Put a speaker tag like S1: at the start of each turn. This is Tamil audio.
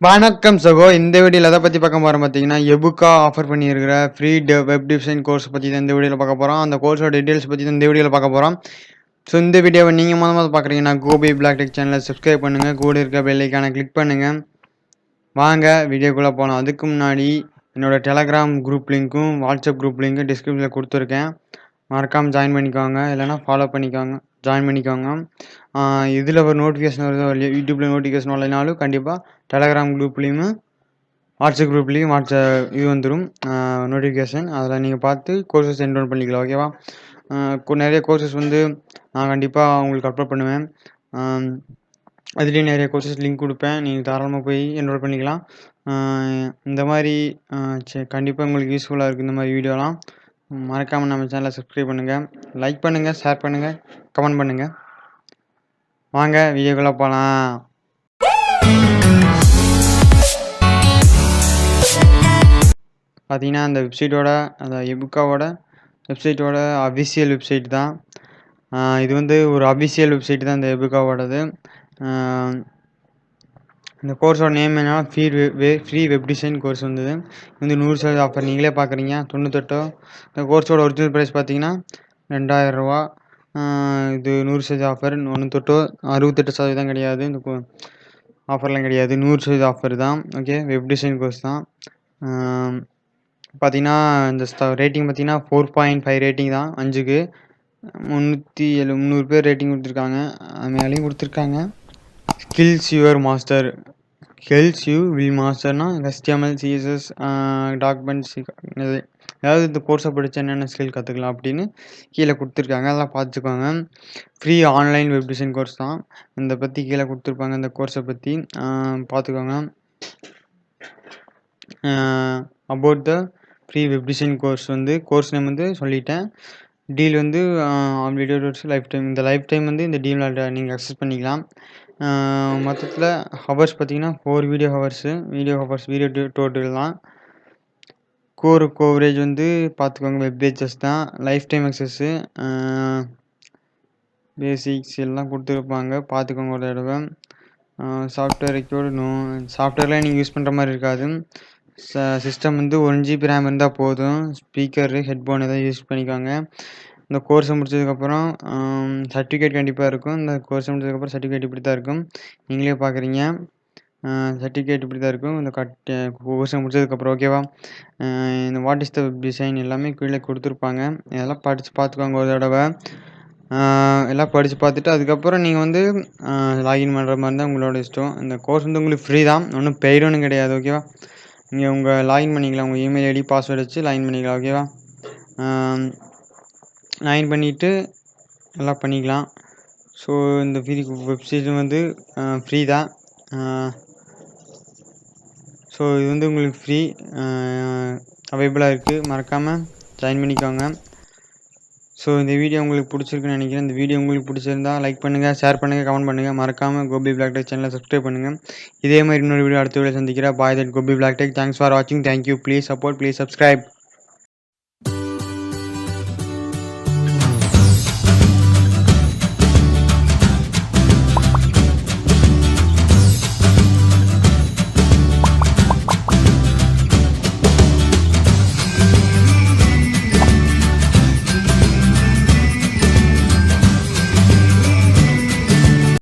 S1: வணக்கம் சகோ. இந்த வீடியோவில் எதை பற்றி பார்க்க போகிறோம் பார்த்தீங்கன்னா, எபுக்கா ஆஃபர் பண்ணியிருக்கிற ஃப்ரீ வெப் டிசைன் கோர்ஸ் பற்றி தான் இந்த வீடியோவில் பார்க்க போகிறோம். அந்த கோர்ஸோட டீட்டெயில்ஸ் பற்றி தான் இந்த வீடியோவில் பார்க்க போகிறோம். ஸோ இந்த வீடியோவை நீங்கள் முதல்ல பார்க்குறீங்கன்னா கோபி பிளாக் டெக் சேனலை சப்ஸ்கிரைப் பண்ணுங்கள், கூட இருக்க பெல்லைக்கான கிளிக் பண்ணுங்கள். வாங்க வீடியோக்குள்ளே போகலாம். அதுக்கு முன்னாடி என்னோடய டெலகிராம் குரூப் லிங்க்கும் வாட்ஸ்அப் குரூப் லிங்க்கும் டிஸ்கிரிப்ஷனில் கொடுத்துருக்கேன். மறக்காமல் ஜாயின் பண்ணிக்கோங்க, இல்லைனா ஃபாலோ பண்ணிக்கோங்க, ஜாயின் பண்ணிக்கோங்க. இதில் ஒரு நோட்டிஃபிகேஷன் வருதோ இல்லையா, யூடியூப்பில் நோட்டிஃபிகேஷன் வரலைனாலும் கண்டிப்பாக டெலகிராம் குரூப்லேயும் வாட்ஸ்அப் குரூப்லேயும் இது வந்துடும் நோட்டிஃபிகேஷன். அதில் நீங்கள் பார்த்து கோர்சஸ் என்ரோல் பண்ணிக்கலாம். ஓகேவா? நிறைய கோர்சஸ் நான் கண்டிப்பாக உங்களுக்கு அப்லோட் பண்ணுவேன். அதுலேயும் நிறைய கோர்சஸ் லிங்க் கொடுப்பேன், நீங்கள் தாராளமாக போய் என்ரோல் பண்ணிக்கலாம். இந்த மாதிரி கண்டிப்பாக உங்களுக்கு யூஸ்ஃபுல்லாக இருக்குது இந்த மாதிரி வீடியோலாம். மறக்காமல் நம்ம சேனலை சப்ஸ்கிரைப் பண்ணுங்கள், லைக் பண்ணுங்கள், ஷேர் பண்ணுங்கள், கமெண்ட் பண்ணுங்கள். வாங்க வீடியோக்குள்ளே போகலாம். பார்த்தீங்கன்னா அந்த வெப்சைட்டோட அந்த எபுக்காவோட வெப்சைட்டோட அஃபிஷியல் வெப்சைட் தான் இது. ஒரு அஃபிஷியல் வெப்சைட் தான் இந்த எபுக்காவோடது. இந்த கோர்ஸோட நேம் என்னன்னா ஃப்ரீ வெப் டிசைன் கோர்ஸ் இது 100% ஆஃபர். நீங்களே பார்க்குறீங்க 98. இந்த கோர்ஸோட ஒரிஜினல் ப்ரைஸ் பார்த்தீங்கன்னா 2000 ரூபா. இது 100% ஆஃபர். 68% கிடையாது, இந்த ஆஃபர்லாம் கிடையாது, 100% ஆஃபர் தான். ஓகே, வெப் டிசைன் கோர்ஸ் தான். பார்த்தீங்கன்னா இந்த ரேட்டிங் பார்த்தீங்கன்னா 4.5 ரேட்டிங் தான். 5க்கு 300 பேர் ரேட்டிங் கொடுத்துருக்காங்க, மேலேயும் கொடுத்துருக்காங்க. ஸ்கில்ஸ் யூ வில் மாஸ்டர்னா HTML, CSS, டாக்குமெண்ட்ஸ், அதாவது இந்த கோர்ஸை படித்தா என்னென்ன ஸ்கில் கற்றுக்கலாம் அப்படின்னு கீழே கொடுத்துருக்காங்க. அதெல்லாம் பார்த்துக்கோங்க. Free online web design course தான். இந்த பற்றி கீழே கொடுத்துருப்பாங்க. இந்த கோர்ஸை பற்றி பார்த்துக்கோங்க. About the free web design course course name சொல்லிட்டேன். Deal lifetime. இந்த லைஃப் டைம் இந்த டீலில் நீங்கள் அக்சஸ் பண்ணிக்கலாம். மொத்தத்தில் ஹவர்ஸ் பார்த்தீங்கன்னா 4 வீடியோ டோட்டல் தான். கோர் கோவரேஜ் பார்த்துக்கோங்க, வெப் பேஜஸ் தான். லைஃப் டைம் அக்சஸ்ஸு, பேசிக்ஸ் எல்லாம் கொடுத்துருப்பாங்க, பார்த்துக்கோங்க ஒரு தடவை. சாஃப்ட்வேர் ரெக்யூர்டு சாஃப்ட்வேர்லாம் நீங்கள் யூஸ் பண்ணுற மாதிரி இருக்காது. சிஸ்டம் 1 GB ரேம் இருந்தால் போதும். ஸ்பீக்கரு, ஹெட்ஃபோன் எதாவது யூஸ் பண்ணிக்கோங்க. இந்த கோர்ஸை முடிச்சதுக்கப்புறம் சர்டிஃபிகேட் கண்டிப்பாக இருக்கும். இந்த கோர்ஸை முடிச்சதுக்கப்புறம் சர்டிஃபிகேட் இப்படி தான் இருக்கும், நீங்களே பார்க்குறீங்க. சர்டிஃபிகேட் இப்படி தான் இருக்கும் இந்த கோர்ஸை முடிச்சதுக்கப்புறம். ஓகேவா? இந்த what is the web design எல்லாமே கீழே கொடுத்துருப்பாங்க. இதெல்லாம் படித்து பார்த்துக்கோங்க ஒரு தடவை. எல்லாம் படித்து பார்த்துட்டு அதுக்கப்புறம் நீங்கள் லாகின் பண்ணுற மாதிரி தான் உங்களோட இஷ்டம். இந்த கோர்ஸ் உங்களுக்கு ஃப்ரீ தான், ஒன்றும் பெய்டு ஒன்றும் கிடையாது. ஓகேவா? நீங்கள் உங்கள் லாகின் பண்ணிக்கலாம், உங்கள் இமெயில் ஐடி பாஸ்வேர்டு வச்சு லாகின் பண்ணிக்கலாம். ஓகேவா? லாகின் பண்ணிவிட்டு எல்லாம் பண்ணிக்கலாம். ஸோ இந்த வெப்சைட் ஃப்ரீ தான். ஸோ இது உங்களுக்கு ஃப்ரீ அவைலபிளாக இருக்குது, மறக்காமல் ஜாயின் பண்ணிக்கோங்க. ஸோ இந்த வீடியோ உங்களுக்கு பிடிச்சிருக்குன்னு நினைக்கிறேன். இந்த வீடியோ உங்களுக்கு பிடிச்சிருந்தா லைக் பண்ணுங்கள், ஷேர் பண்ணுங்கள், கமெண்ட் பண்ணுங்கள். மறக்காமல் கோபி பிளாக் டெக் சேனலை சப்ஸ்கிரைப் பண்ணுங்கள். இதே மாதிரி இன்னொரு வீடியோ அடுத்த வீடியோ சந்திக்கிறேன். Bye that Gopi black tech. Thanks for வாட்சிங். Thank you. Please support, please subscribe.